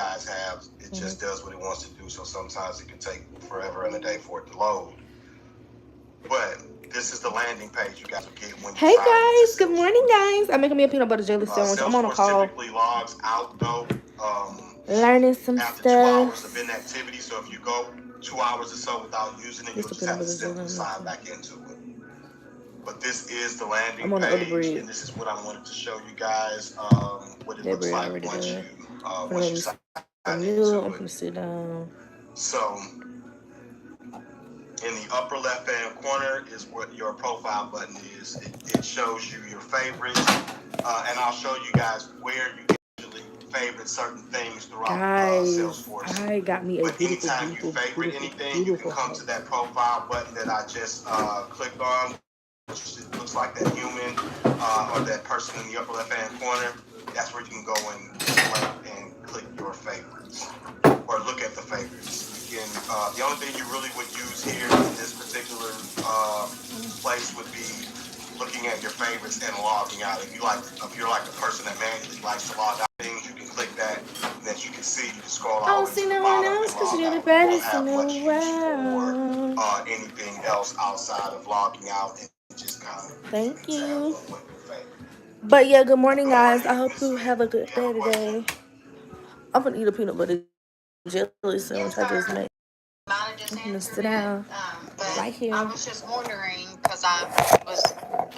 guys have, it just does what it wants to do. So sometimes it can take forever and a day for it to load. But this is the landing page you guys will get when you Hey guys, good morning guys. I'm making me a peanut butter jelly sandwich. I'm on a call. Typically logs out though. Learning some after stuff. 2 hours of inactivity. So if you go 2 hours or so without using it, you'll just have to simply sign back into it. But this is the landing page, and this is what I wanted to show you guys. What it looks like once you sign into it. I'm gonna sit down. So in the upper left-hand corner is what your profile button is. It shows you your favorites, and I'll show you guys where you can usually favorite certain things throughout Salesforce. I got me a but anytime you favorite anything, you can come to that profile button that I just clicked on, which looks like that human or that person in the upper left-hand corner. That's where you can go and select and click your favorites or look at the favorites. The only thing you really would use here in this particular place would be looking at your favorites and logging out. If you're like the person that manually likes to log out things, you can click that, and as you can see, you can scroll all the way to the bottom and log out. You won't have much use for anything else outside of logging out and just kind of thank you. But yeah, good morning guys. I hope you have a good day today. I'm gonna eat a peanut butter jelly sandwich I just made. I'm gonna sit down right here. I was just wondering, because I was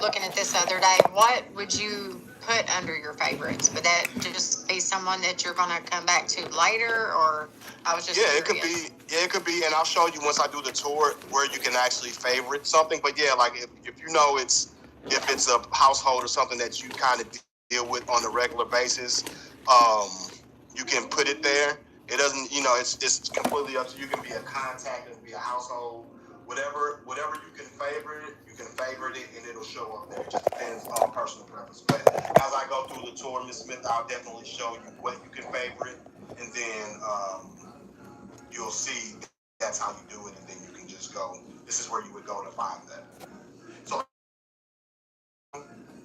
looking at this the other day, what would you put under your favorites? Would that just be someone that you're going to come back to later, or I was just curious. It could be, and I'll show you once I do the tour where you can actually favorite something. But yeah, like if you know if it's a household or something that you kind of deal with on a regular basis, you can put it there. It doesn't, it's completely up to you. You can be a contact, it can be a household, whatever you can favorite it, and it'll show up there. It just depends on personal preference. But as I go through the tour, Ms. Smith, I'll definitely show you what you can favorite, and then you'll see that's how you do it, and then you can just go. This is where you would go to find that. So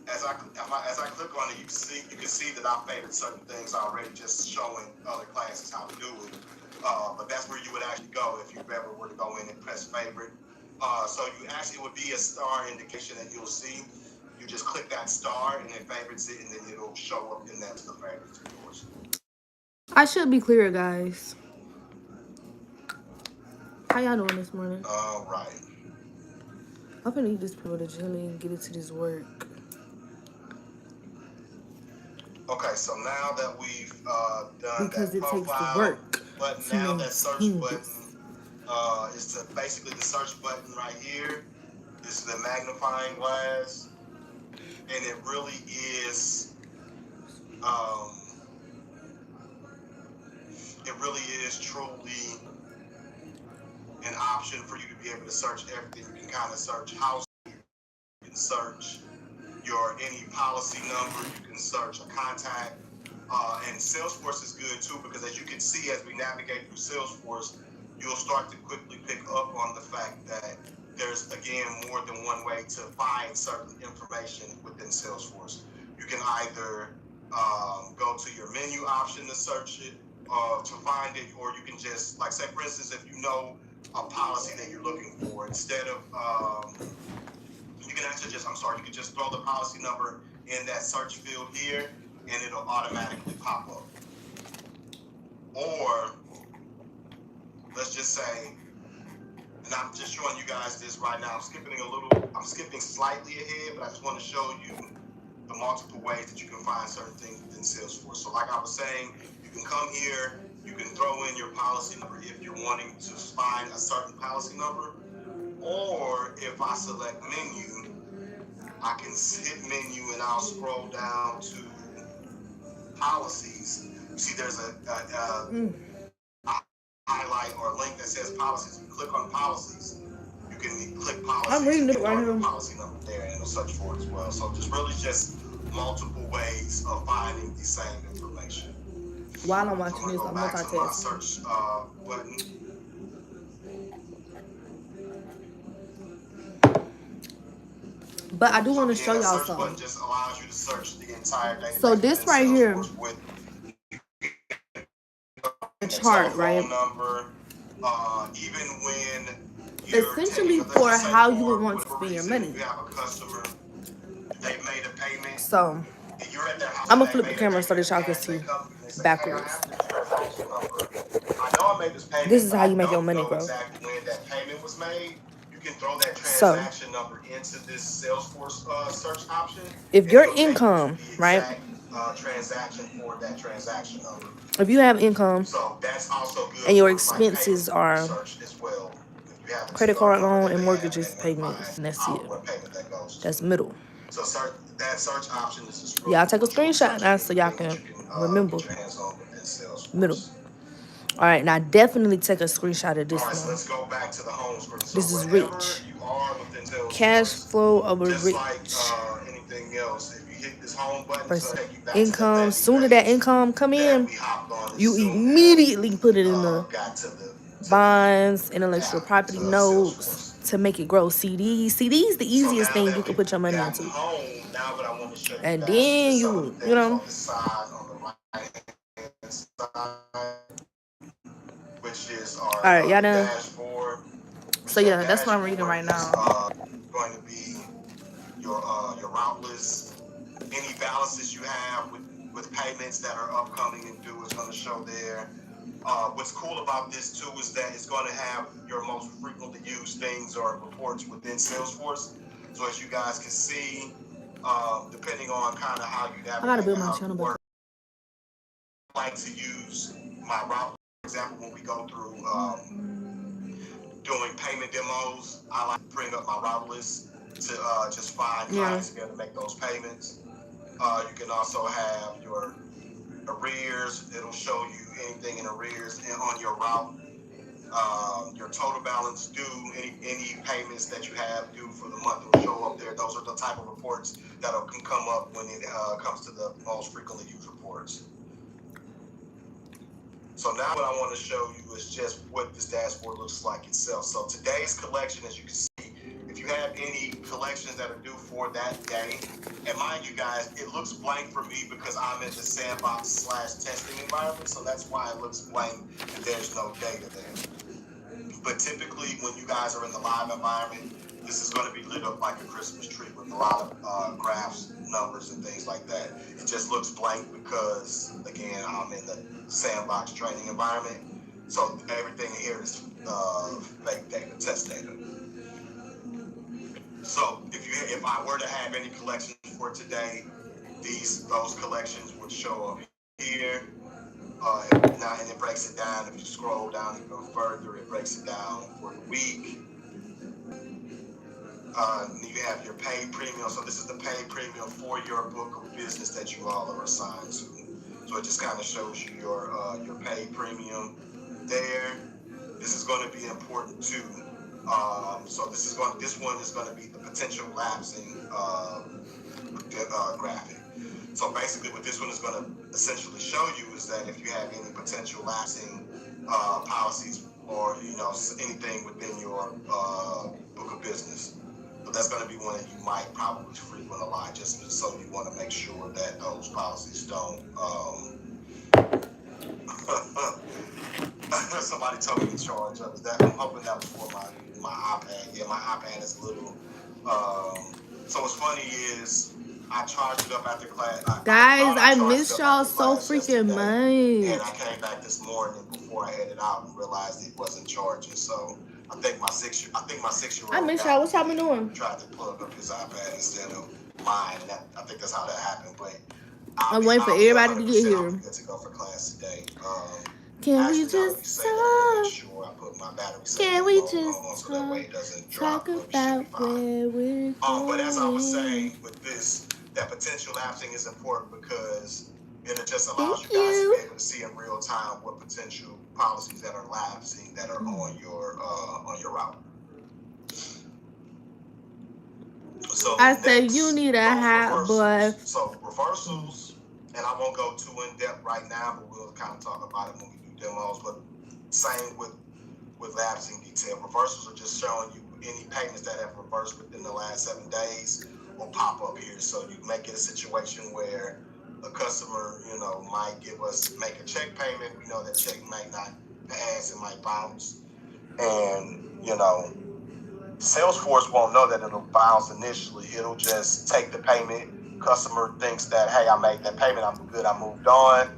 as I click on it, you can see that I favored certain things already, just showing other classes how to do it. But that's where you would actually go if you ever were to go in and press favorite. So you actually would be a star indication that you'll see. You just click that star and it favorites it, and then it'll show up in that the favorites of yours. I should be clear, guys. How y'all doing this morning? All right. I'm gonna eat this peanut butter jelly and get it to this work. Okay, so now that we've done because that it takes the work. But now that search button is basically the search button right here. This is the magnifying glass, and it really is. It really is truly an option for you to be able to search everything. You can kind of search house. You can search any policy number. You can search a contact. And Salesforce is good too, because as you can see, as we navigate through Salesforce, you'll start to quickly pick up on the fact that there's, again, more than one way to find certain information within Salesforce. You can either go to your menu option to search it, to find it, or you can just, like, say, for instance, if you know a policy that you're looking for, instead of, you can actually just, you can just throw the policy number in that search field here, and it'll automatically pop up. Or, let's just say, and I'm just showing you guys this right now. I'm skipping slightly ahead, but I just want to show you the multiple ways that you can find certain things within Salesforce. So like I was saying, you can come here, you can throw in your policy number if you're wanting to find a certain policy number. Or if I select menu, I can hit menu and I'll scroll down to policies. You see there's a highlight or a link that says policies. You click on policies, you can click policies. I'm reading it right here. Policy number there, and it'll search for it as well. So just multiple ways of finding the same information. While I'm watching this, I'm multitasking. Search button. But I do want to show y'all something. Just allows you to search the entire database. So this right here, chart, right? Phone number, even when Essentially for how you would want to spend your money. you have a customer, they made a payment. So You're at their house, I'm gonna flip the camera so that y'all can see backwards. I know I made this payment. This is how you make your money, bro. Exactly when that payment was made. You can throw that transaction number into this Salesforce search option. If your income, right? Transaction for that transaction number. If you have income, so that's also good, and your expenses are as well. credit card, loan, and mortgages payments, and that's it. That's middle. So that search option is just y'all take a screenshot now so y'all can remember. Middle. All right, now definitely take a screenshot of this one. So let's go back to the home screen. This is rich. Cash flow over rich. Anything else, if you hit this home button, person. Income. Sooner that income come in, you immediately put it in the bonds, intellectual property notes to make it grow. CDs the easiest thing you can put your money into. And then you know. All right, y'all done. So yeah, that's what I'm reading right now. Going to be your route list, any balances you have with payments that are upcoming and due is going to show there. What's cool about this too is that it's going to have your most frequently used things or reports within Salesforce. So as you guys can see, depending on kind of how you navigate, I gotta build my channel back. I like to use my route. For example, when we go through doing payment demos, I like to bring up my route list to just find clients to be able to make those payments. You can also have your arrears. It'll show you anything in arrears and on your route. Your total balance due, any payments that you have due for the month will show up there. Those are the type of reports that can come up when it comes to the most frequently used reports. So now what I want to show you is just what this dashboard looks like itself. So today's collection, as you can see, if you have any collections that are due for that day, and mind you guys, it looks blank for me because I'm in the sandbox/testing environment, so that's why it looks blank and there's no data there. But typically when you guys are in the live environment, this is going to be lit up like a Christmas tree with a lot of graphs, numbers, and things like that. It just looks blank because, again, I'm in the sandbox training environment. So everything here is fake data, test data. So if I were to have any collections for today, those collections would show up here. And it breaks it down. If you scroll down even further, it breaks it down for the week. You have your paid premium. So this is the paid premium for your book of business that you all are assigned to. So it just kind of shows you your paid premium there. This is going to be important too. So this one is going to be the potential lapsing graphic. So basically what this one is going to essentially show you is that if you have any potential lapsing policies or anything within your book of business. So that's going to be one that you might probably frequent a lot, just so you want to make sure that those policies don't. Somebody told me to charge up. I'm hoping that was for my iPad. Yeah, my iPad is a little. So what's funny is I charged it up after class. Guys, I missed y'all so freaking much. And I came back this morning before I headed out and realized it wasn't charging. So I think my 6-year-old. I miss y'all. What y'all been doing? Tried to plug up his iPad instead of mine. I think that's how that happened. But I'm waiting for everybody to get here. I'm good to go for class today. Can we just talk? Can we just talk about where we're going? But as I was saying with this, that potential lapsing is important because it just allows you guys to be able to see in real time what potential policies that are lapsing that are on your route. So I say you need a hot boy. So reversals, and I won't go too in depth right now, but we'll kind of talk about it when we do demos. But same with lapsing detail. Reversals are just showing you any payments that have reversed within the last 7 days will pop up here. So you make it a situation where a customer, might make a check payment. We know that check might not pass, it might bounce. And, Salesforce won't know that it'll bounce initially. It'll just take the payment. Customer thinks that, hey, I made that payment, I'm good, I moved on.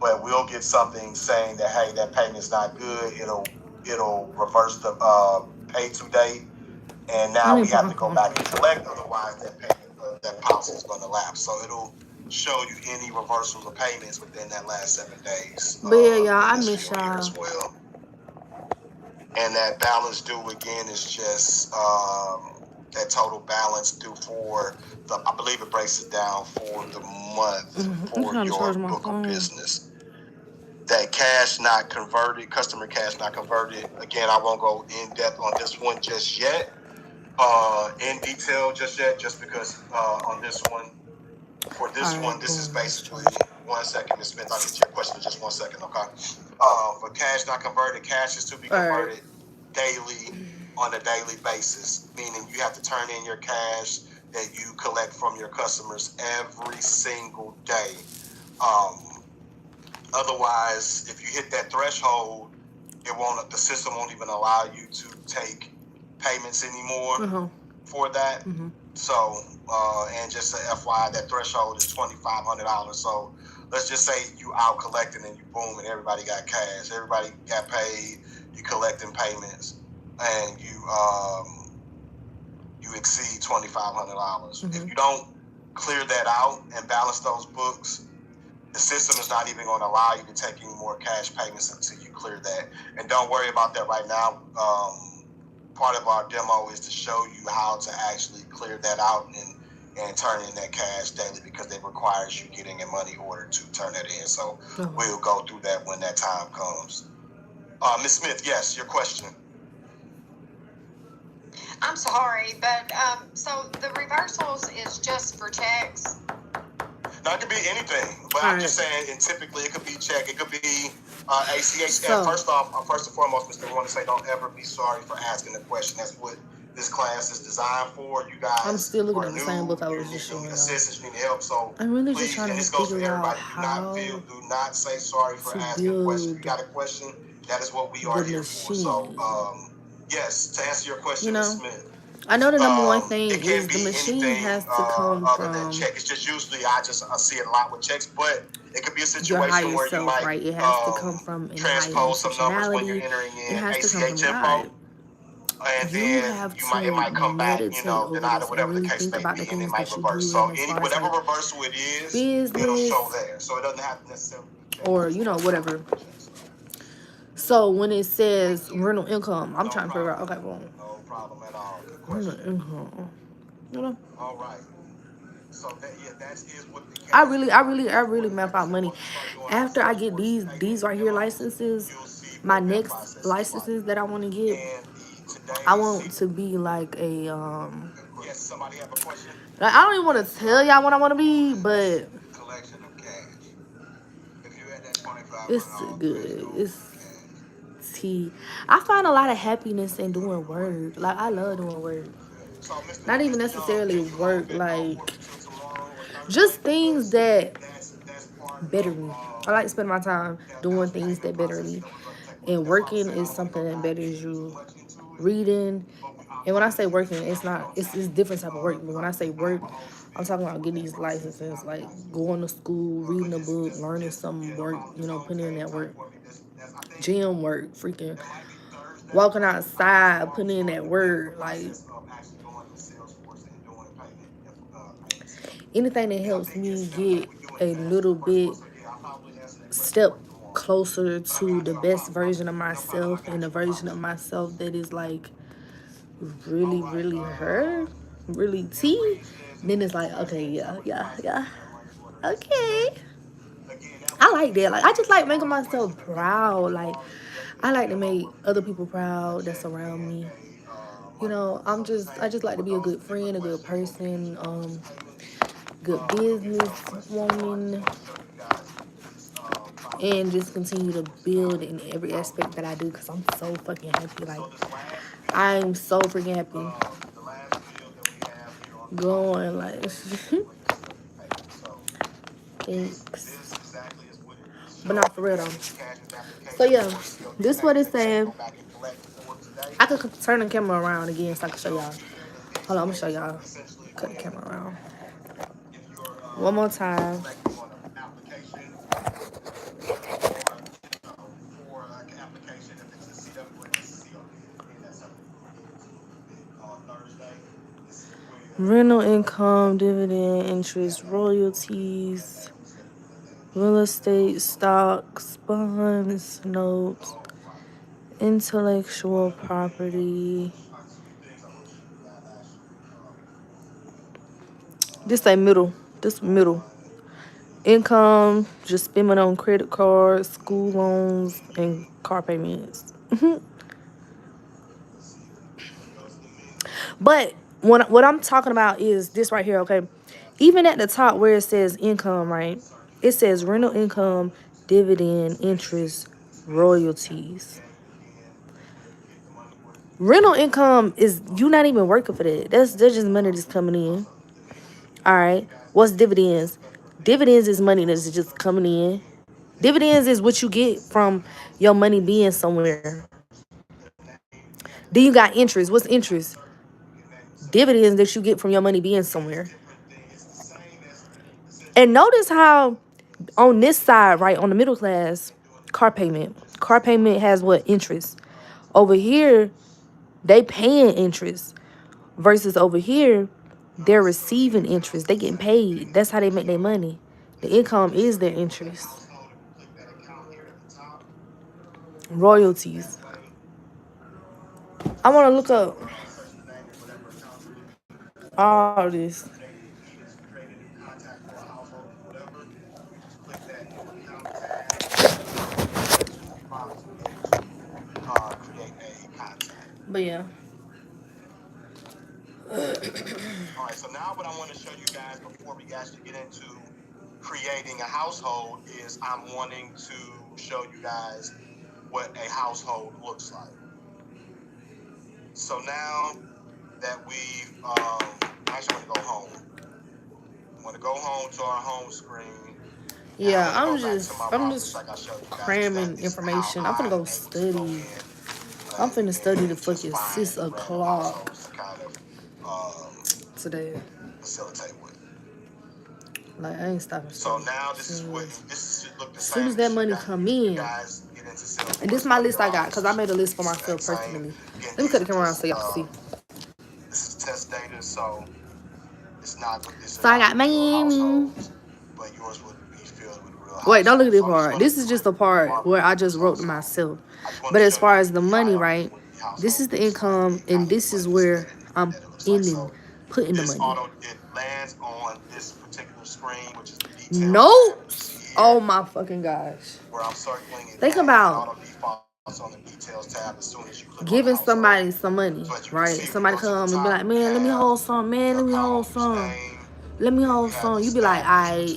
But we'll get something saying that, hey, that payment's not good. It'll reverse the pay to date. And now we have to go back and collect. Otherwise, that payment, that policy is going to lapse. So it'll show you any reversals of payments within that last 7 days. But yeah, y'all, I miss y'all. As well. And that balance due again is just that total balance due for I believe it breaks it down for the month for your book of business. That cash not converted, customer cash not converted. Again, I won't go in depth on this one just yet, in detail just yet, just because on this one, for this one, this is basically 1 second, Ms. Smith. I'll get your question in just 1 second, okay? For cash not converted, cash is to be converted daily on a daily basis, meaning you have to turn in your cash that you collect from your customers every single day. Otherwise, if you hit that threshold, the system won't even allow you to take payments anymore for that. So, and just an FYI, that threshold is $2,500. So let's just say you out collecting and you boom and everybody got cash. Everybody got paid. You collecting payments and you exceed $2,500. If you don't clear that out and balance those books, the system is not even going to allow you to take any more cash payments until you clear that. And don't worry about that right now. Part of our demo is to show you how to actually clear that out and turn in that cash daily, because it requires you getting a money order to turn that in. So we'll go through that when that time comes. Ms. Smith, yes, your question. I'm sorry, but so the reversals is just for checks? No, it could be anything, but I'm just saying, and typically it could be check, it could be ACH. So, first and foremost, Mr. I want to say, don't ever be sorry for asking the question. That's what this class is designed for. You guys, I'm still looking at the same book I was just showing y'all. Assistance, you need help, so I'm really please, just trying to figure out how do not say sorry for asking a question. If you got a question, that is what we are here for. So, yes, to answer your question, Ms. Smith. I know the number one thing is the machine has to come from check. It's just usually I see it a lot with checks, but it could be a situation where you might it has to come from transpose some numbers when you're entering in ACH info, and then it might come back, denied or whatever the case may be, and it might reverse. So whatever reversal it is, it'll show there. So it doesn't have to necessarily be or whatever. So when it says rental income, I'm trying to figure out. Okay, well. No problem at all. Good question. All right. So that is what the I really map out money. After I get these right here licenses, my next licenses that I want to get, I want to be like a Yes, somebody have a question? Like, I don't even want to tell y'all what I want to be, but collection of cash. If you had that 25, it's good. It's tea. I find a lot of happiness in doing work. Like, I love doing work. Not even necessarily work, like just things that better me. I like to spend my time doing things that better me. And working is something that betters you. Reading. And when I say working, it's different type of work. But when I say work, I'm talking about getting these licenses, like going to school, reading a book, learning some work, putting in that work. Gym work, freaking walking outside, putting in that work, like anything that helps me get a little bit step closer to the best version of myself, and the version of myself that is like really, really her, really tea, then it's like, okay, yeah. Okay. I like that. Like, I just like making myself proud. Like, I like to make other people proud that's around me. I just like to be a good friend, a good person, good business woman, and just continue to build in every aspect that I do, because I'm so fucking happy. Like, I'm so freaking happy. Going, like, Thanks. But not for real though. So yeah, this what it's saying. I could turn the camera around again so I can show y'all. Hold on, I'm gonna show y'all. Cut the camera around. One more time. Rental income, dividend, interest, royalties, real estate, stocks, bonds, notes, intellectual property. This ain't middle. This middle. Income, just spending on credit cards, school loans, and car payments. But what I'm talking about is this right here, okay? Even at the top where it says income, right? It says rental income, dividend, interest, royalties. Rental income is you not even working for that. That's just money that's coming in. All right. What's dividends? Dividends is money that's just coming in. Dividends is what you get from your money being somewhere. Then you got interest. What's interest? Dividends that you get from your money being somewhere. And notice how on this side, right, on the middle class, car payment. Car payment has what? Interest. Over here, they paying interest. Versus over here, they're receiving interest. They getting paid. That's how they make their money. The income is their interest. Royalties. I want to look up all this. But yeah. All right, so now what I want to show you guys before we actually get into creating a household is I'm wanting to show you guys what a household looks like. So now that we've, I actually want to go home. I want to go home to our home screen. Yeah, I'm just cramming information. I'm finna go study. I'm finna study the fucking 6 o'clock today. Facilitate with. Like I ain't stopping. So now this is what this should look the same. As soon as that money come in, and this is my list I got because I made a list for myself personally. Let me cut the camera around so y'all can see. This is test data, so it's not what this. So I got Miami. But yours would be filled with real. Wait, don't look at this part. This is just the part where I just wrote to myself. But as far as the money, right? This is the income, and this is where I'm ending, putting the money. It lands on this particular screen, which is the details. Notes. Oh my fucking gosh. Where I'm circling it. Think about on the details tab as soon as you click giving somebody some money, right? Somebody come and be like, man, let me hold some. Man, let me hold some. Let me hold some. You be like,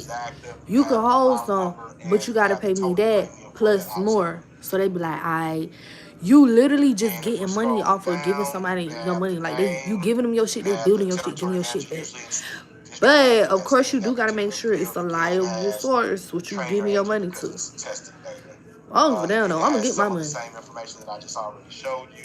you can hold some, but you gotta pay me that plus more. So they be like, you literally just getting money off of giving somebody your money. Like you giving them your shit, they building your shit, giving your shit back. But of course you do gotta make sure it's a reliable source what you giving your money to. I don't give a damn though. I'm gonna get my money. Same information that I just already showed you.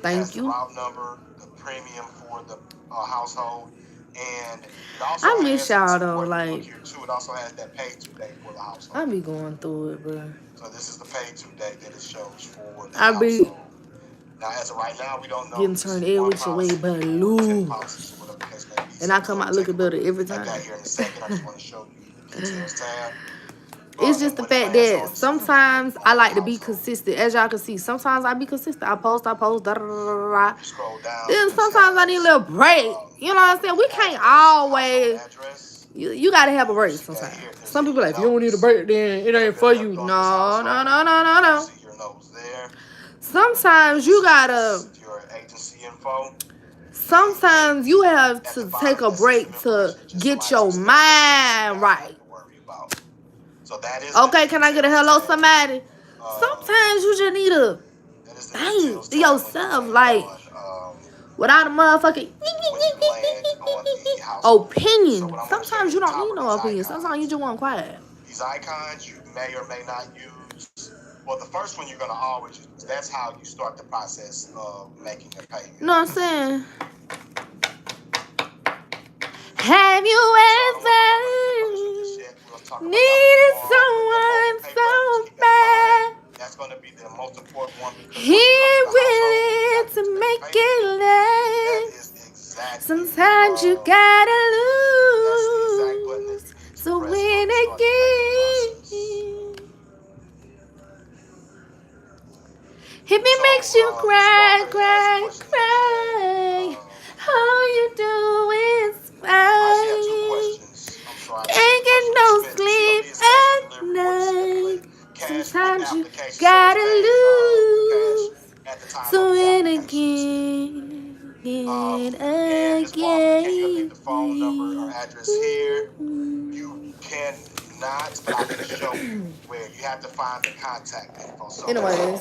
Thank you. The route number, the premium for the household, and it also I miss y'all though. Like here too, it also has that pay to date for the household. I be going through it, bro. So this is the pay to date that it shows for the I be household. Now as of right now, we don't know. Getting turned every which way but loose. And I come out looking better every time. Okay, here in a second, I just want to show you the details tab. It's just the fact that sometimes I like to be consistent. As y'all can see, sometimes I be consistent. I post, da, da, da, da. Then sometimes I need a little break. You know what I'm saying? We can't always. You gotta have a break sometimes. Some people like, if you don't need a break, then it ain't for you. No. Sometimes you gotta. Sometimes you have to take a break to get your mind right. Okay, can I get a hello, somebody? Sometimes you just need to think to yourself, like, without a motherfucking when you land on the household. opinion. So what I'm gonna show Sometimes you you at the don't top need are no these opinion. icons. Sometimes you just want quiet. These icons you may or may not use. Well, the first one you're gonna always use. That's how you start the process of making a payment. You know what I'm saying? Have you ever needed someone so bad? That's going to be the most important one because He willing to make it last. exactly, Sometimes you gotta lose to win again. If it makes you cry, cry, cry, all you do is fight. Can't get no sleep at night. Sometimes you gotta lose to win again and again. The phone number or address here. You cannot, but I can show you where you have to find the contact info. So anyways,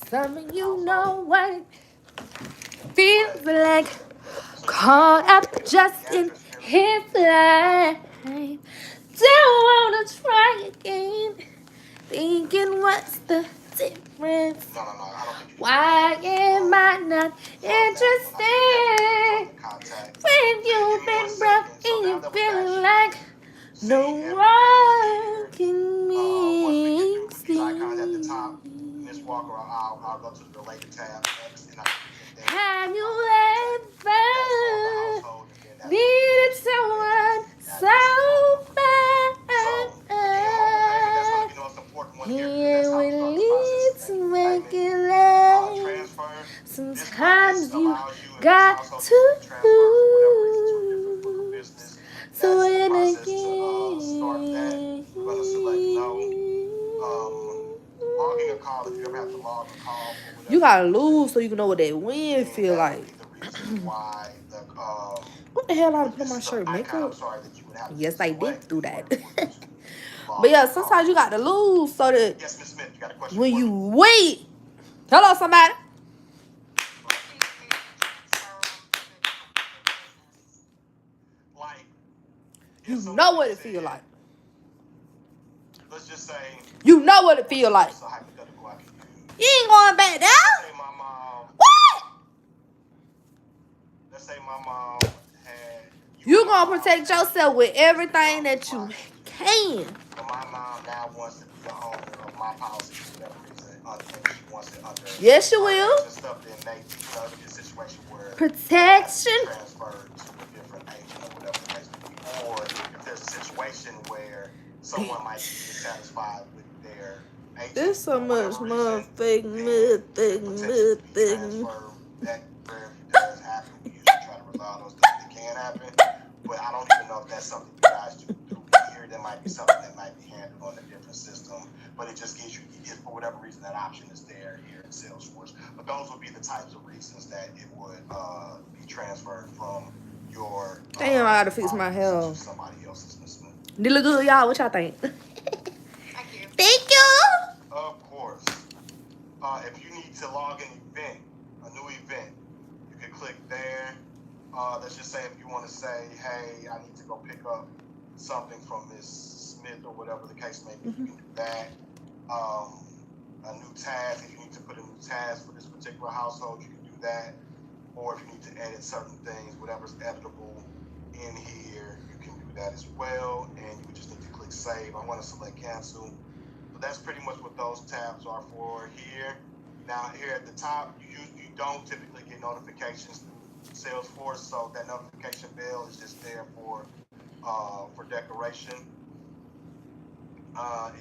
some of you know what it feels like, caught up just in his life. Don't wanna try again, thinking what's the difference? No, I don't think Why am I not interested when you've been broke and you feel like no one can mix me? Miss Walker, I'll go to the related tab next, and Have you ever needed someone so bad? Here we need to make it last. Sometimes you got to lose to win again. You gotta lose so you can know what that win feel like. What the hell I put on my shirt? Makeup? Yes, I did do that. But yeah, sometimes you got to lose so that when you wait. Hello, somebody. You know what it feel like. Let's just say you know what it feel like. You ain't going back down. What? Let's say my mom had. You gonna protect yourself with everything that you can. But my mom now wants to be the owner of my policy for whatever reason. She wants it under. Yes, you will. Protection. Or if there's a situation where someone might be dissatisfied with their agent. There's so much motherfucking thing. That rarely does happen. We usually try to resolve those things that can happen. But I don't even know if that's something you guys do here. There might be something that might be handled on a different system. But it just gives you, for whatever reason, that option is there here in Salesforce. But those would be the types of reasons that it would be transferred from your. Damn, I gotta fix my hair. Somebody else's business. Did it look good, y'all? What y'all think? Thank you. Thank you. Of course. If you need to log an event, a new event, you can click there. Let's just say if you want to say, hey, I need to go pick up something from Miss Smith or whatever the case may be, you can do that. A new task, if you need to put a new task for this particular household, you can do that. Or if you need to edit certain things, whatever's editable in here, you can do that as well. And you just need to click save. I want to select cancel. So that's pretty much what those tabs are for here. Now here at the top, you don't typically get notifications through Salesforce, so that notification bell is just there for decoration.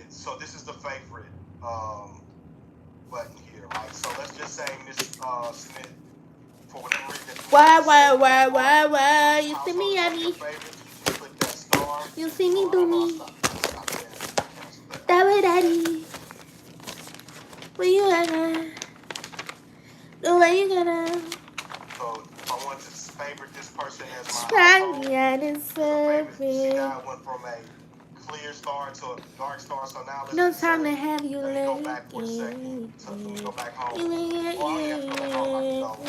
So this is the favorite button here, right? So let's just say Miss Smith, for whatever reason. Why? You see me, Abby? You see me, do me? Daddy. Where you at? The way you gonna? So I want to favorite this person as my favorite. See, I went from a clear star to a dark star. So now let's No just time say, to have you let me go back for a second. So let me go back home. Well, I don't even have to go back home. I can go to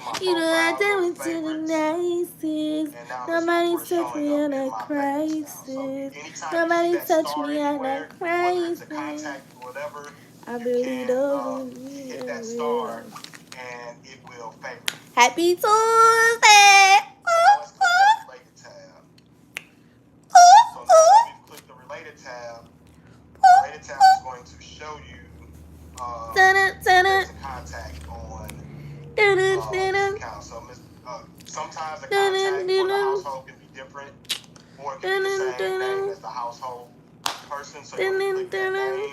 my You know I profile, do go it to to the favorites. nicest. And now Nobody let's look touch where it's me showing on up in that my favorites now. So crisis. anytime Nobody you see that touch star me on anywhere, that whether it's a crisis. contact or whatever, I you believe can over hit that star and it will favor you. Happy Tuesday. So now let's click that related tab. So now that we've clicked the related tab is going to show you there's a contact on this account. So sometimes the contact for the household can be different, or it can be the same name as the household person. So you click that name.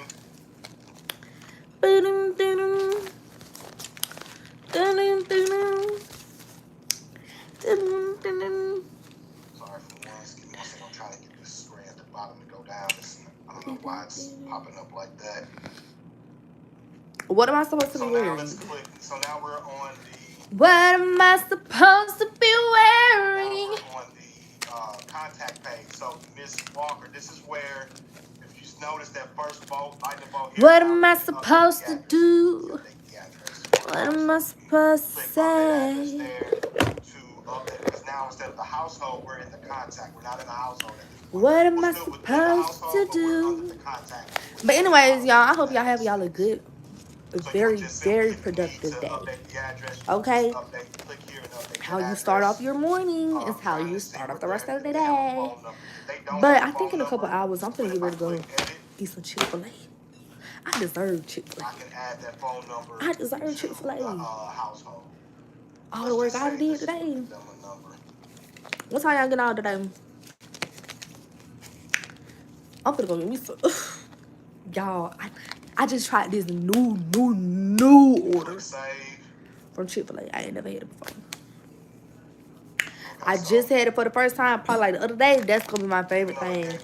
Sorry for once. Give me 1 second. I'm trying to get this square at the bottom to go down. I don't know why it's popping up like that. What am I supposed to be wearing? Now let's click. So now we're on the. What am I supposed to be wearing? Now we're on the contact page. So Miss Walker, this is where, if you notice that first bolt, lightning bolt here. What am I supposed to do? What am I supposed to say? Because now instead of the household, we're in the contact. We're not in the household at this point. What am I supposed to do? But anyways, y'all, I hope y'all have y'all a good, very, very productive day. Okay? How you start off your morning is how you start off the rest of the day. But I think in a couple hours, I'm finna get ready to go eat some Chick-fil-A. I deserve Chick-fil-A. I deserve Chick-fil-A. All the work I did today. What time y'all get out today? I'm finna go get me some. Y'all, I just tried this new order from Chick-fil-A. I ain't never had it before. I just had it for the first time, probably like the other day. That's gonna be my favorite thing.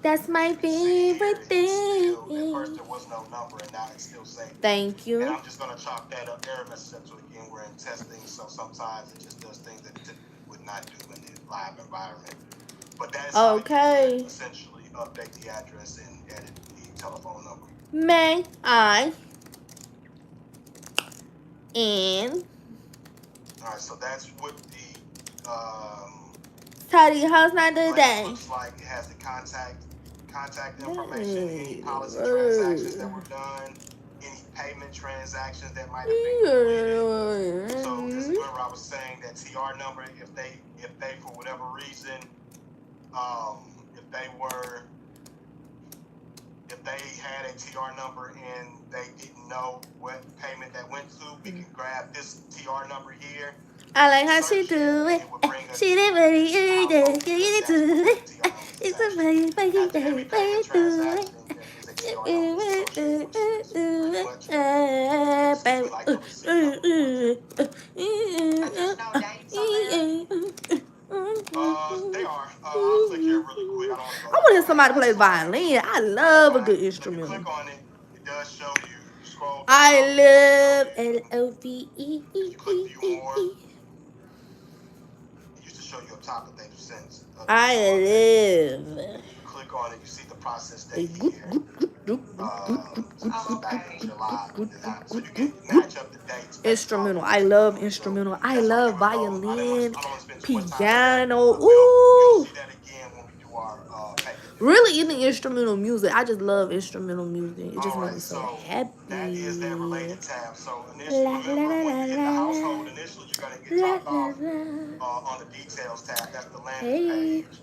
That's my favorite thing. At first there was no number, and now it's still saved. Thank you. And I'm just gonna chalk that up error message up to again. We're in testing, so sometimes it just does things that it would not do in the live environment. But that is how you can essentially update the address and edit the telephone number. May I? And all right, so that's what the Toddy, how's not today? Looks like it has the contact information, any policy transactions that were done, any payment transactions that might have been completed. So this is where I was saying that TR number, if they for whatever reason, if they had a TR number and they didn't know what payment that went to, we can grab this TR number here. I like how she do it. She did what you did. You do it. It's a very they are. I'll click here really quick. I want to hear somebody play violin. I love a good instrument. Click on it. It does show you. Scroll down. I love LOVE. Show you up top of things since. I live. Click on it, you see the process date here. So you can match up the dates. Instrumental. I love instrumental. I love violin, piano. Ooh. Really any instrumental music. I just love instrumental music. It just makes me so happy. That is that related tab. So initially, remember when you hit the household, initially you're going to get dropped off on the details tab. That's the landing page.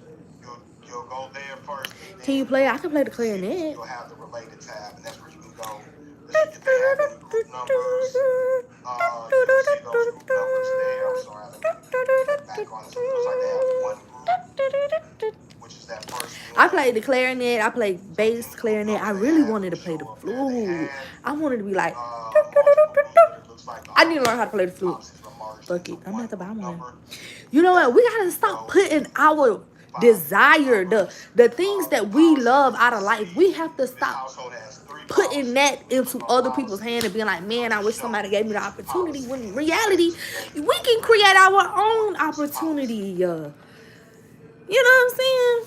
You'll go there first. Can you play? I can play the clarinet. You'll have the related tab, and that's where you can go. If they have any group numbers, you'll see those group numbers there. I'm sorry, let me get back on it. So it looks like they have one group. I played the clarinet. I played bass clarinet. I really wanted to play the flute. I wanted to be like, I need to learn how to play the flute. Fuck it, I'm gonna have to buy one. You know what? We gotta stop putting our desire, the things that we love out of life. We have to stop putting that into other people's hands and being like, man, I wish somebody gave me the opportunity. When in reality, we can create our own opportunity. You know what I'm saying?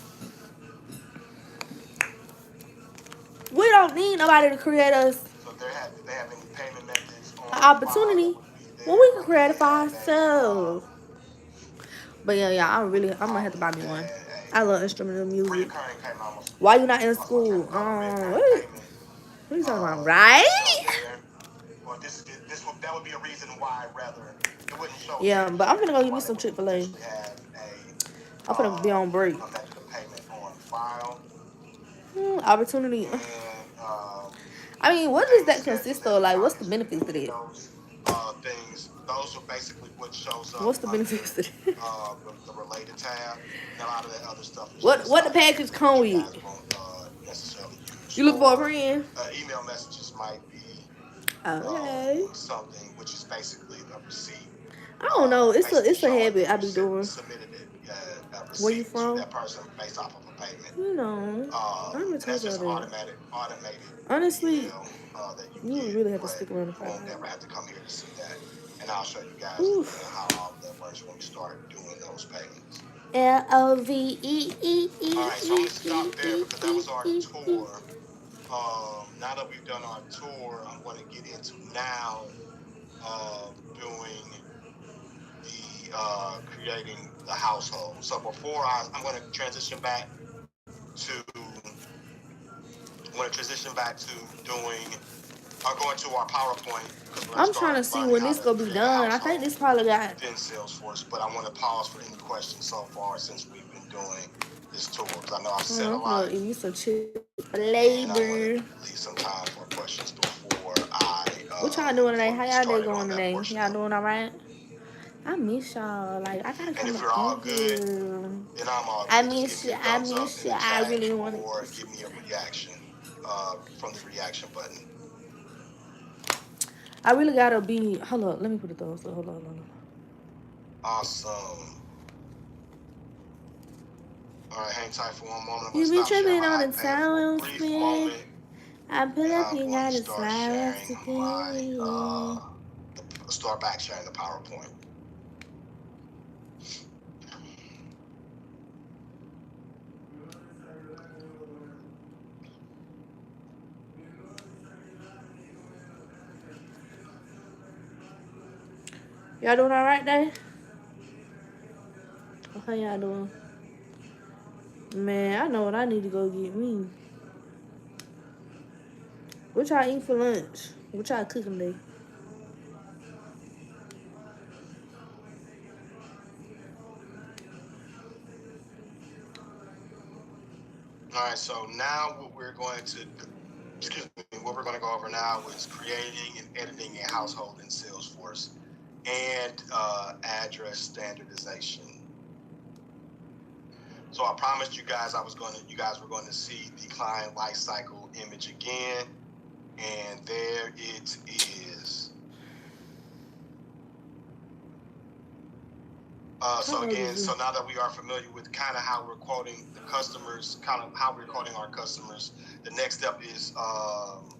don't need nobody to create us So if they have any payment methods on an file opportunity that would be there, when we can or create it they for have ourselves. But yeah, I'm gonna have to buy me a one. I love instrumental music. reoccurring payment almost. Why you not in That's school? what reoccurring What payment. are you talking about? Would Right? show there, or that would be a reason why rather it wouldn't show. Yeah, there, but I'm gonna go so give me why they some would Chick-fil-A. potentially have I'm gonna be on break. a method of payment on file. Opportunity. And I mean, what does payment that schedules consist that of? the Like, what's county the is benefits to reviewing that? those things. Those are basically what shows up What's the under benefits to that? the related tab. And a lot of that other stuff is What just the like package come you with? guys won't necessarily use. You look for a Or friend? email messages might be Okay. something which is basically a receipt. I don't know. It's a Showing habit I that be you doing. submitted a Where you receipt to from? that person based off of a payment. You know, I'm gonna And tell that's y'all just that. automated Honestly, email that you you get, really have to but stick around the you won't fight. never have to come here to see that. And I'll show you guys Oof. how all of that works when we start doing those payments. LOVE. All right, so I'm gonna stop there because that was our tour. Now that we've done our tour, I'm going to get into now doing the creating the household. So before I'm going to transition back to doing. I'll go into our PowerPoint. I'm trying to see when this gonna be done. I think this probably got. In Salesforce, but I want to pause for any questions so far since we've been doing this tour because I know I've said a lot. If you some Chick-fil-A. And I want to leave some time for questions before I. What y'all doing today? How y'all day going today? Y'all doing all right? I miss y'all. Like, I gotta come and if you're all good, then I'm all good. I miss you. I miss you. I really want to. Or give me a reaction from the reaction button. I really gotta be. Hold up. Let me put it down. So hold on. Awesome. All right, hang tight for one moment. You be tripping on the sound spin. I pull up, you gotta slide us again. Start back sharing the PowerPoint. Y'all doing all right there? How y'all doing? Man, I know what I need to go get me. What y'all eat for lunch? What y'all cooking today? All right, so now what we're going to go over now is creating and editing a household in Salesforce and address standardization. So I promised you guys you guys were going to see the client lifecycle image again, and there it is. So now that we are familiar with kind of how we're quoting the customers, kind of how we're quoting our customers, the next step is,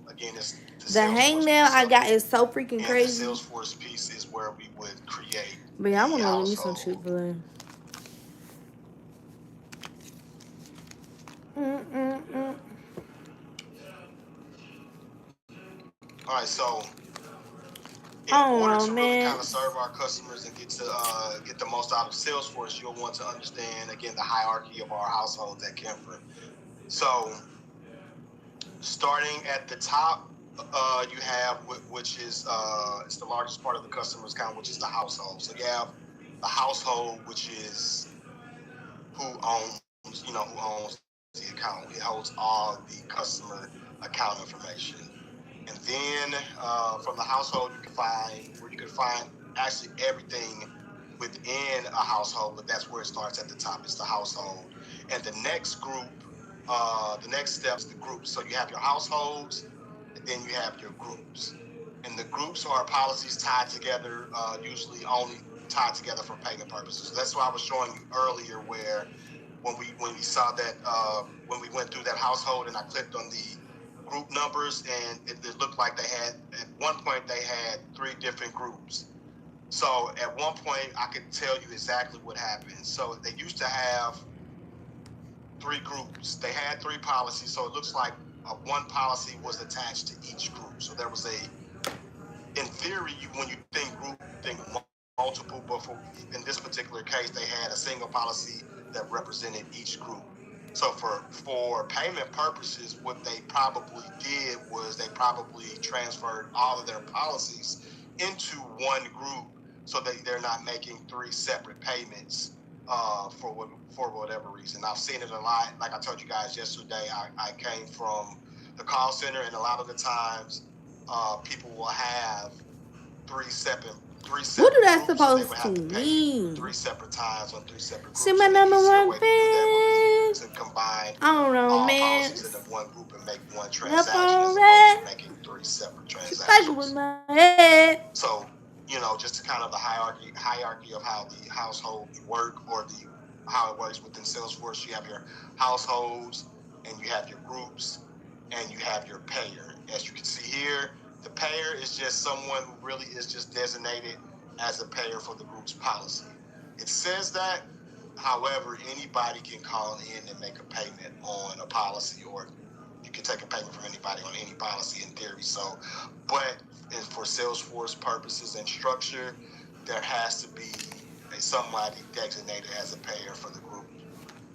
again, is the hangnail I got is so freaking crazy. The Salesforce piece is where we would create. But yeah, I want to give me some Chick-fil-A. All right, so in order to really kind of serve our customers and get the most out of Salesforce, you'll want to understand again the hierarchy of our households at Kemper. So starting at the top, you have which is it's the largest part of the customer's account, which is the household. So you have the household, which is who owns the account. It holds all the customer account information. And then from the household, you can find actually everything within a household, but that's where it starts at the top. It's the household. And the next group, the next step is the groups. So you have your households, and then you have your groups. And the groups are policies tied together, usually only tied together for payment purposes. So that's why I was showing you earlier where when we saw that, when we went through that household and I clicked on the group numbers, and it looked like at one point they had 3 different groups. So at one point I could tell you exactly what happened. So they used to have 3 groups. They had 3 policies. So it looks like one policy was attached to each group. So there was in theory, when you think group, think multiple, but in this particular case, they had a single policy that represented each group. So for payment purposes, what they probably did was they probably transferred all of their policies into one group so that they're not making 3 separate payments for whatever reason. I've seen it a lot. Like I told you guys yesterday, I came from the call center, and a lot of the times people will have 3 separate What do that groups, so they supposed would to have to pay mean? 3 separate times on 3 separate groups. See, my And the number easier one way to do that would be fan. to combine I don't know, all man. policies into one group and make one Up transaction on as opposed red. to making 3 separate Like with transactions. my head. So, just kind of the hierarchy of how the households work, or how it works within Salesforce. You have your households, and you have your groups, and you have your payer. As you can see here, the payer is just someone who really is just designated as a payer for the group's policy. It says that, however, anybody can call in and make a payment on a policy, or you can take a payment from anybody on any policy in theory. So, but for Salesforce purposes and structure, there has to be somebody designated as a payer for the group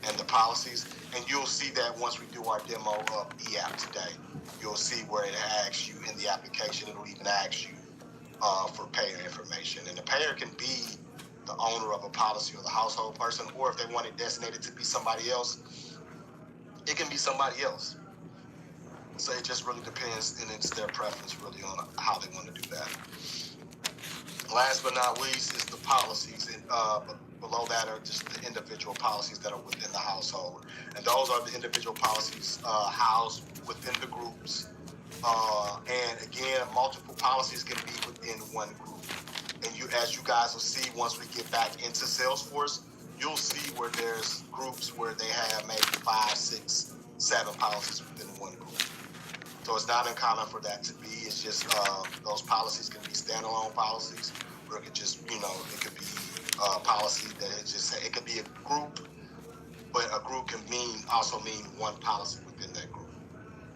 and the policies. And you'll see that once we do our demo of eApp today. You'll see where it asks you in the application. It'll even ask you for payer information. And the payer can be the owner of a policy or the household person, or if they want it designated to be somebody else, it can be somebody else. So it just really depends, and it's their preference really on how they want to do that. Last but not least is the policies, and below that are just the individual policies that are within the household. And those are the individual policies housed within the groups. And again, multiple policies can be within one group. And as you guys will see, once we get back into Salesforce, you'll see where there's groups where they have maybe 5, 6, 7 policies within one group. So it's not uncommon for that to be. It's just those policies can be standalone policies, or it could just, it could be a policy that it could be a group, but a group can also mean one policy within that group.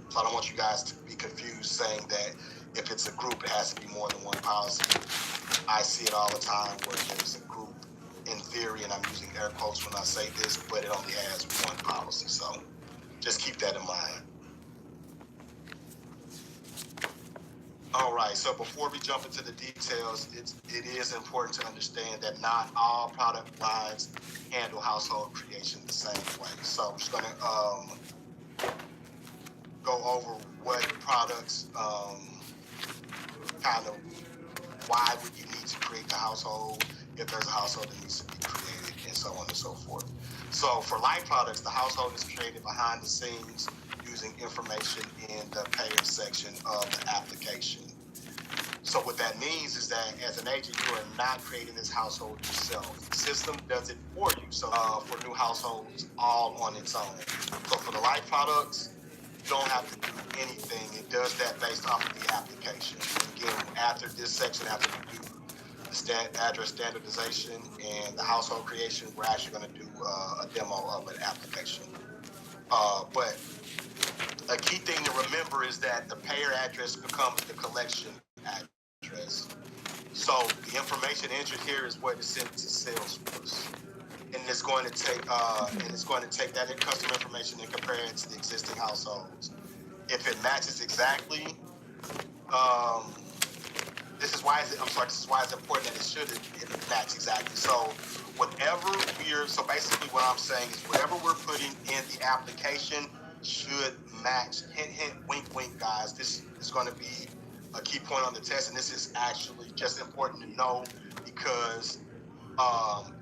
So I don't want you guys to be confused saying that if it's a group, it has to be more than one policy. I see it all the time where there's a group in theory, and I'm using air quotes when I say this, but it only has one policy. So just keep that in mind. All right, so before we jump into the details, it is important to understand that not all product lines handle household creation the same way. So I'm just going to go over what products, kind of why would you need to create the household, if there's a household that needs to be created, and so on and so forth. So for life products, the household is created behind the scenes using information in the payer section of the application. So what that means is that as an agent, you are not creating this household yourself. The system does it for you. So for new households, all on its own. So for the life products, you don't have to do anything. It does that based off of the application. Again, after this section, after we do the address standardization and the household creation, we're actually going to do a demo of an application. But a key thing to remember is that the payer address becomes the collection address. So the information entered here is what is sent to Salesforce, and it's going to take that customer information and compare it to the existing households. If it matches exactly, this is why it's important that it should match exactly. So so basically what I'm saying is whatever we're putting in the application should match. Hint, hint, wink, wink, guys. This is going to be a key point on the test, and this is actually just important to know because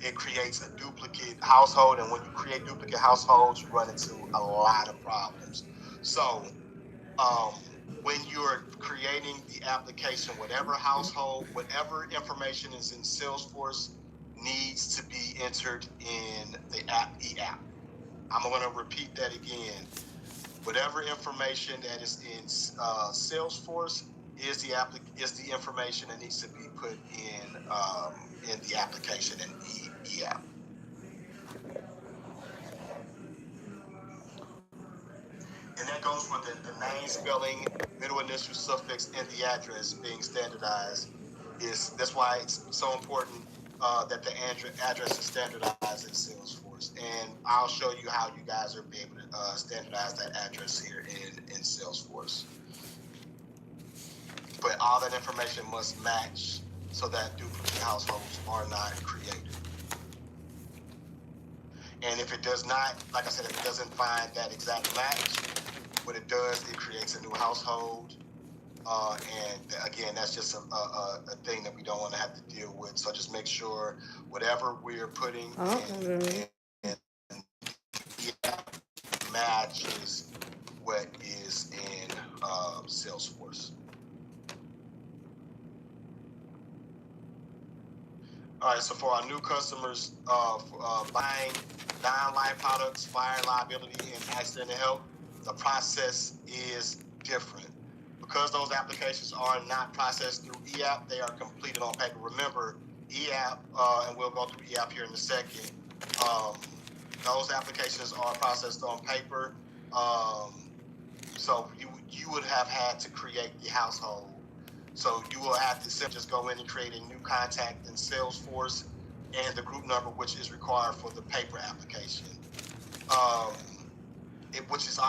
it creates a duplicate household, and when you create duplicate households, you run into a lot of problems. So when you're creating the application, whatever household, whatever information is in Salesforce needs to be entered in the eApp. I'm going to repeat that again. Whatever information that is in Salesforce is the information that needs to be put in the application in eApp. And that goes for the name, spelling, middle initial, suffix, and the address being standardized. That's why it's so important that the address is standardized in Salesforce. And I'll show you how you guys are be able to standardize that address here in Salesforce. But all that information must match so that duplicate households are not created. And if it does not, like I said, if it doesn't find that exact match, what it does, it creates a new household. And again, that's just a thing that we don't want to have to deal with. So just make sure whatever we're putting in matches what is in Salesforce. All right, so for our new customers buying non-life products, fire, liability, and accident and health, the process is different. Because those applications are not processed through eApp, they are completed on paper. Remember, eApp, and we'll go through eApp here in a second, those applications are processed on paper. So you would have had to create the household. So you will have to simply just go in and create a new contact in Salesforce and the group number, which is required for the paper application. Which is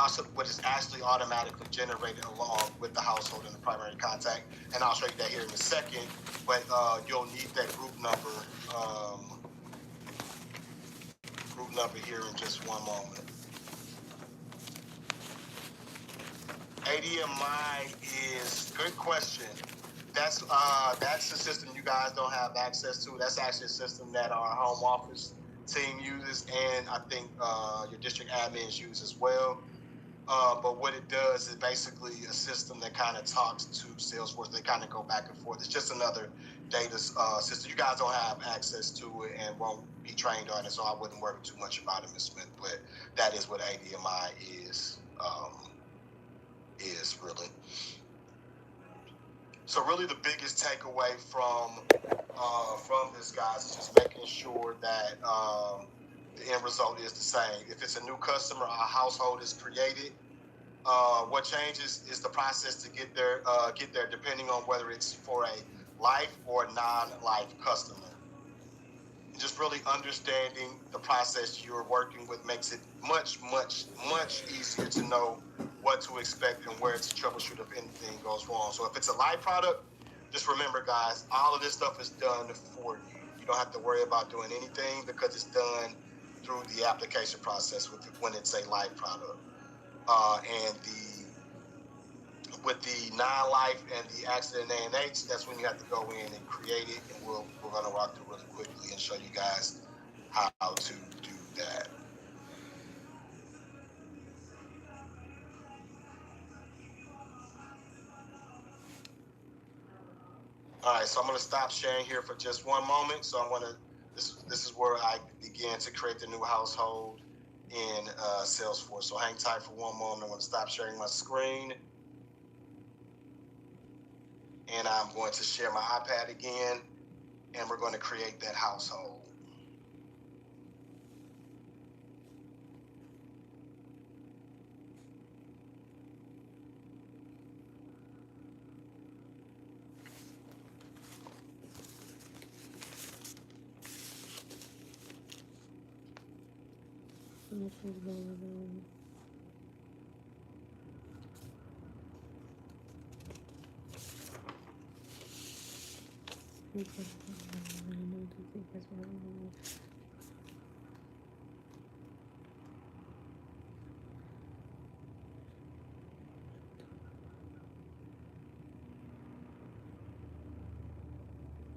actually automatically generated along with the household and the primary contact. And I'll show you that here in a second, but you'll need that group number here in just one moment. ADMI is good question. That's a system you guys don't have access to. That's actually a system that our home office team uses, and I think your district admins use as well. But what it does is basically a system that kind of talks to Salesforce. They kind of go back and forth. It's just another data system. You guys don't have access to it and won't be trained on it, so I wouldn't worry too much about it, Ms. Smith. But that is what ADMI is really. So really the biggest takeaway from this, guys, is just making sure that the end result is the same. If it's a new customer, a household is created. What changes is the process to get there, depending on whether it's for a life or non-life customer. Just really understanding the process you're working with makes it much, much, much easier to know what to expect and where to troubleshoot if anything goes wrong. So if it's a live product, just remember, guys, all of this stuff is done for you. You don't have to worry about doing anything because it's done through the application process when it's a live product. And with the non-life and the accident A&H, that's when you have to go in and create it, and we're going to walk through really quickly and show you guys how to do that. All right, so I'm going to stop sharing here for just one moment. So I'm going to, this is where I begin to create the new household in Salesforce. So hang tight for one moment. I'm going to stop sharing my screen. And I'm going to share my iPad again, and we're going to create that household.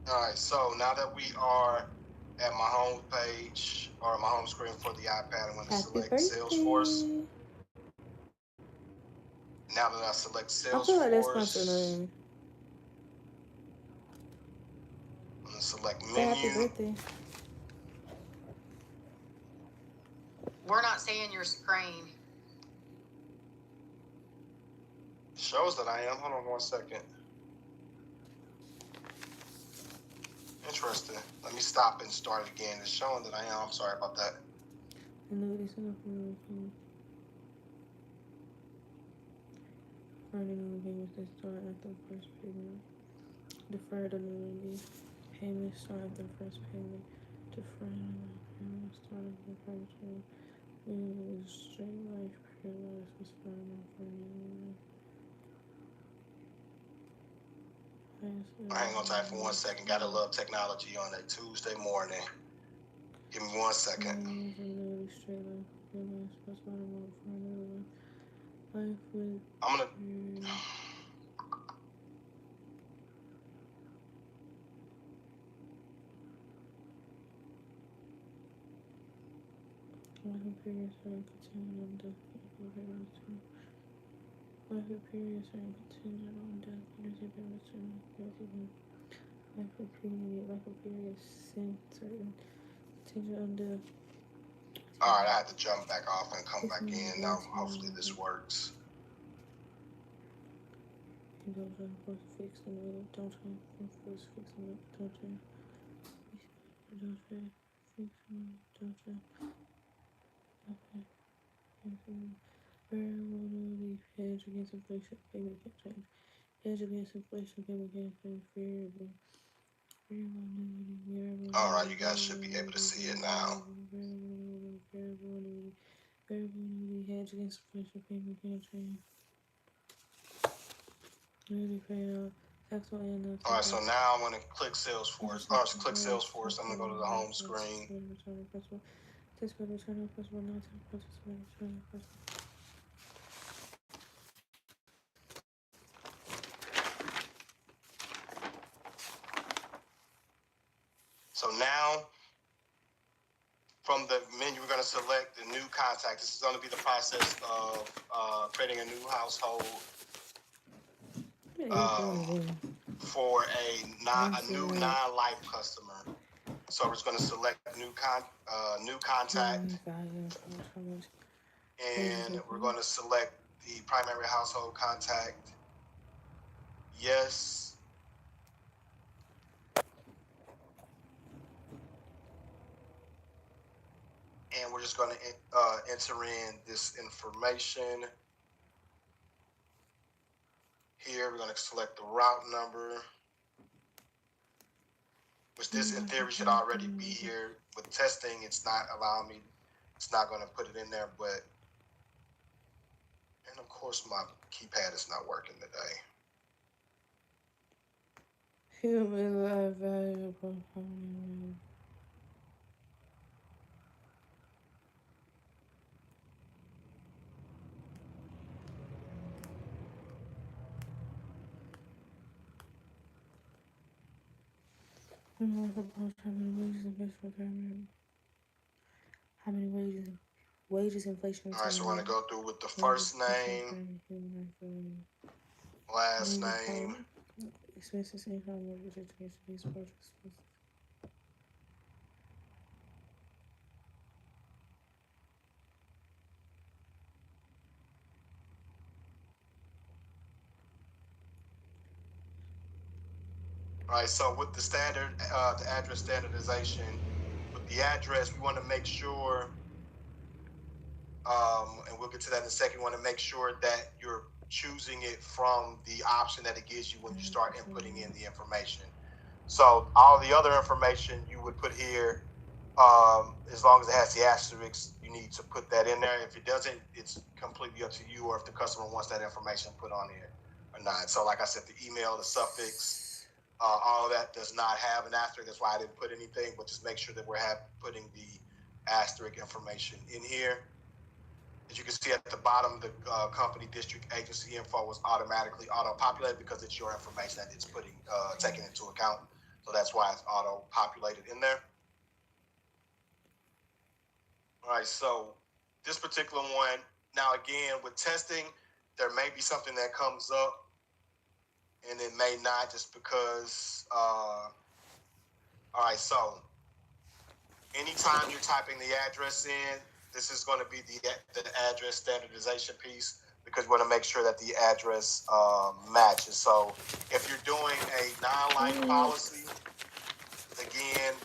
All right, so now that we are at my home page or my home screen for the iPad, I'm going to select Salesforce. Now that I select Salesforce, I feel like that's sponsored. I'm going to select menu. Happy birthday. We're not seeing your screen. Shows that I am. Hold on 1 second. Interesting. Let me stop and start again. It's showing that I am. I'm sorry about that. Deferred annuity payments that start after the first payment. Deferred annuity payments start after the first payment. Deferred annuity payments start after the first payment. Straight life paralyzed was final for annuity. Hang on tight for 1 second. Gotta love technology on a Tuesday morning. Give me 1 second. I'm gonna. Periods are contingent on death. Life periods are contingent on death. Life periods contingent on death. All right, I had to jump back off and come back in. Now, hopefully this works. Don't try to fix the middle. Don't try to fix the middle. Don't try. Don't try to fix the middle. Don't try. Okay. Variable annuity hedge against inflation. Payment can't change. Hedge against inflation. Payment can't change. Variable. Variable annuity. All right, you guys should be able to see it now. Variable annuity hedge against inflation. Payment can't change. Annuity payout. All right, so now I'm going to click Salesforce. Click Salesforce. I'm going to go to the home screen. So now, from the menu, we're going to select the new contact. This is going to be the process of creating a new household for a new non-life customer. So we're just going to select new contact, and we're going to select the primary household contact. Yes. And we're just going to enter in this information. Here, we're going to select the route number, which this in theory should already be here. With testing, it's not allowing me, it's not going to put it in there, but, and of course my keypad is not working today. Human life valuable. How many wages inflation? All right, so we're going to go through with the first name, last name. Expenses, income, mortgage, education, these projects. All right, so with the standard, the address standardization, with the address, we want to make sure, and we'll get to that in a second, we want to make sure that you're choosing it from the option that it gives you when you start inputting in the information. So all the other information you would put here, as long as it has the asterisk, you need to put that in there. If it doesn't, it's completely up to you, or if the customer wants that information put on here or not. So like I said, the email, the suffix, all of that does not have an asterisk. That's why I didn't put anything, but just make sure that we're putting the asterisk information in here. As you can see at the bottom, the company, district, agency info was automatically auto-populated because it's your information that it's putting, taking into account. So that's why it's auto-populated in there. All right, so this particular one, now again, with testing, there may be something that comes up, and it may not, just because, all right, so anytime you're typing the address in, this is going to be the address standardization piece, because we want to make sure that the address matches. So if you're doing a non-life policy, again,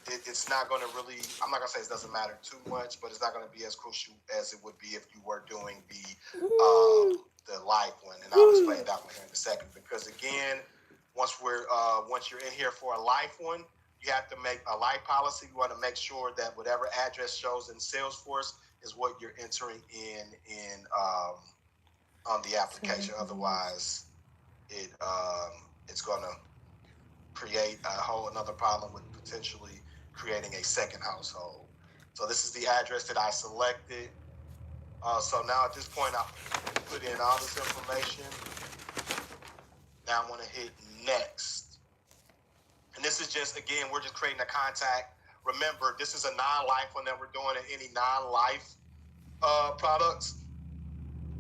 it's not going to really, I'm not going to say it doesn't matter too much, but it's not going to be as crucial as it would be if you were doing the life one, and I'll explain that one here in a second. Because again, once you're in here for a life one, you have to make a life policy. You want to make sure that whatever address shows in Salesforce is what you're entering in on the application. Otherwise, it's going to create a whole another problem with potentially creating a second household. So this is the address that I selected. So now at this point, I put in all this information. Now I'm going to hit next. And this is just, again, we're just creating a contact. Remember, this is a non-life one that we're doing in any non-life products.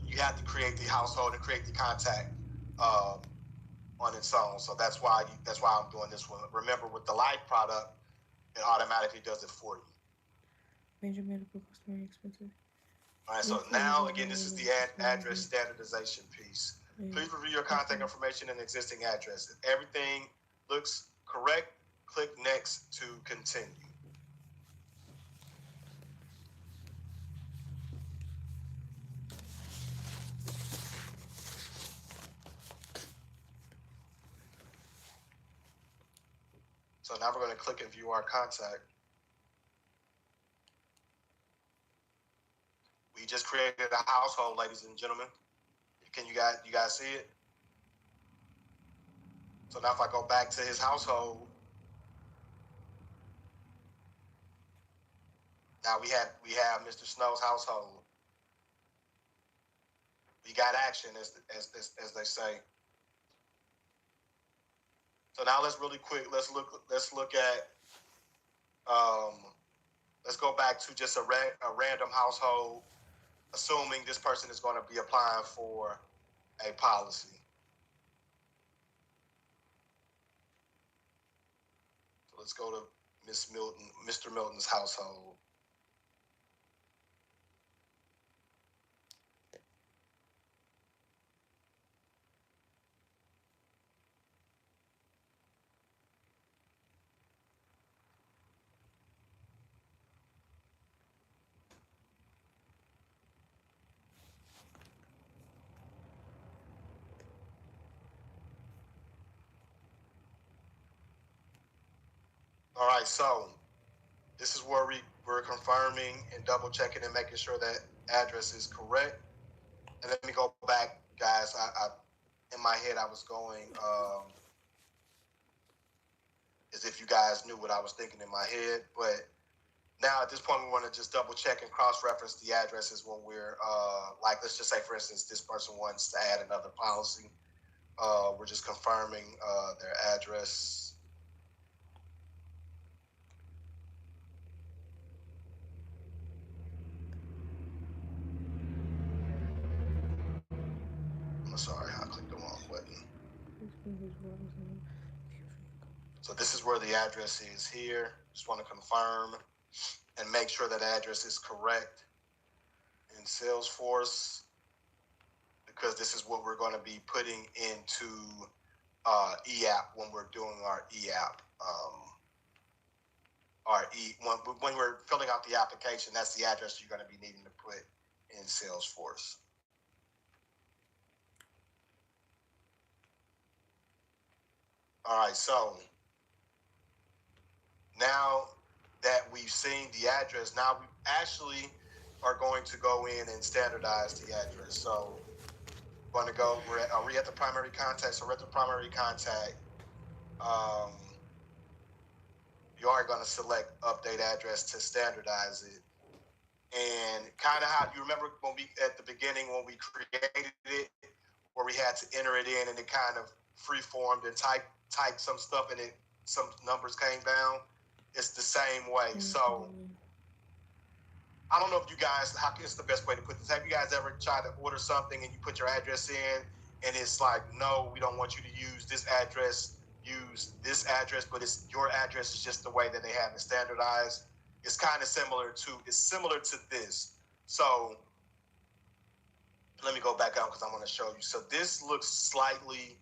You have to create the household and create the contact on its own. So that's why I'm doing this one. Remember, with the life product, it automatically does it for you. Major medical costs very expensive. All right, so now, again, this is the address standardization piece. Please review your contact information and existing address. If everything looks correct, click next to continue. So now we're going to click and view our contact. We just created a household, ladies and gentlemen. Can you guys see it? So now if I go back to his household, now we have Mr. Snow's household. We got action, as they say. So now let's really quick. Let's look at. Let's go back to just a random household, assuming this person is going to be applying for a policy. So let's go to Mr. Milton's household. All right, so this is where we're confirming and double checking and making sure that address is correct. And let me go back, guys. I in my head I was going as if you guys knew what I was thinking in my head, but now at this point we want to just double check and cross-reference the addresses when we're like, let's just say, for instance, this person wants to add another policy. We're just confirming their address. Sorry, I clicked the wrong button. So this is where the address is here. Just want to confirm and make sure that address is correct in Salesforce, because this is what we're going to be putting into eApp when we're doing our eApp. When we're filling out the application, that's the address you're going to be needing to put in Salesforce. All right, so now that we've seen the address, now we actually are going to go in and standardize the address. So we're going to go, are we at the primary contact? So we're at the primary contact. You are going to select update address to standardize it. And kind of how you remember when we, at the beginning, when we created it, where we had to enter it in and it kind of free-formed and typed some stuff and some numbers came down. It's the same way. Mm-hmm. So I don't know if you guys, how it's the best way to put this. Have you guys ever tried to order something and you put your address in and it's like, no, we don't want you to use this address, use this address, but it's your address is just the way that they have it standardized. It's kind of similar to this. So let me go back out because I want to show you. So this looks slightly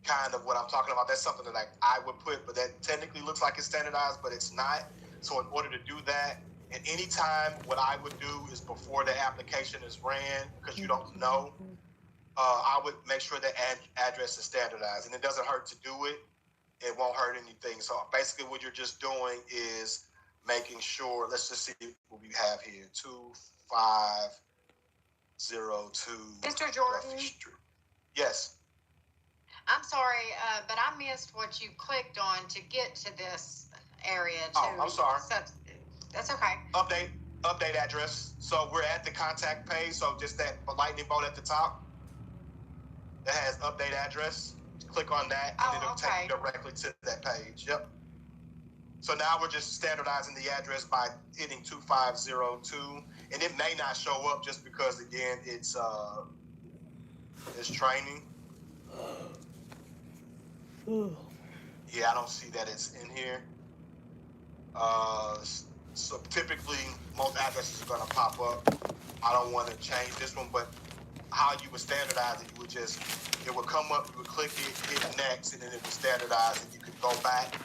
kind of what I'm talking about. That's something that I would put, but that technically looks like it's standardized, but it's not. So in order to do that, and anytime what I would do is before the application is ran, because you don't know, I would make sure that address is standardized, and it doesn't hurt to do it. It won't hurt anything. So basically what you're just doing is making sure, let's just see what we have here, 2502 Mr. Jordan? Duffy Street. Yes. I'm sorry, but I missed what you clicked on to get to this area too. Oh, I'm sorry. So, that's okay. Update address. So we're at the contact page. So just that lightning bolt at the top that has update address. Click on that, and it'll take you directly to that page. Yep. So now we're just standardizing the address by hitting 2502, and it may not show up just because again it's training. Yeah, I don't see that it's in here. So typically most addresses are going to pop up. I don't want to change this one, but how you would standardize it, it would come up, you would click it, hit next, and then it would standardize, and you could go back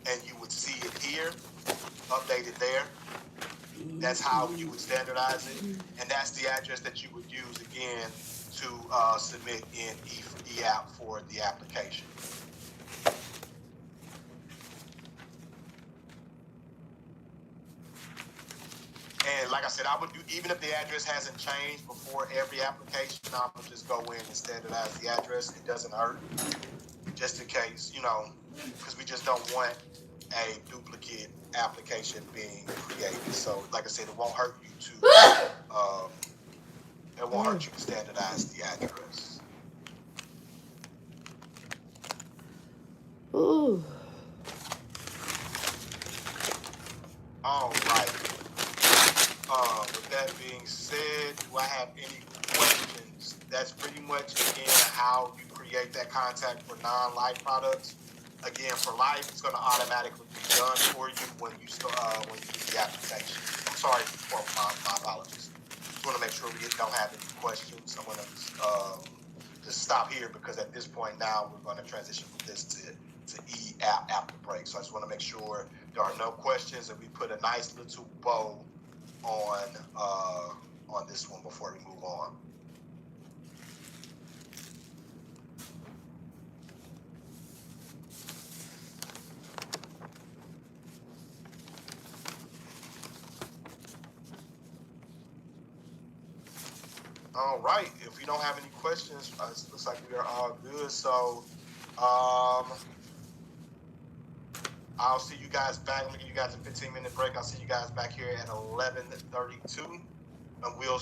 and you would see it here, updated there. That's how you would standardize it, and that's the address that you would use again to submit in eApp for the application. And like I said, I would do, even if the address hasn't changed before every application, I would just go in and standardize the address. It doesn't hurt, just in case, because we just don't want a duplicate application being created. So like I said, it won't hurt you to standardize the address. Ooh. All right. With that being said, do I have any questions? That's pretty much, again, how you create that contact for non-life products. Again, for life, it's going to automatically be done for you when you do the application. I'm sorry for my apologies. Just want to make sure we don't have any questions. I'm going to just stop here because at this point now we're going to transition from this to eApp after break. So I just want to make sure there are no questions and we put a nice little bow on this one before we move on. All right. If we don't have any questions, it looks like we are all good. So, I'll see you guys back. I'm gonna give you guys a 15-minute break. I'll see you guys back here at 11:32, and we'll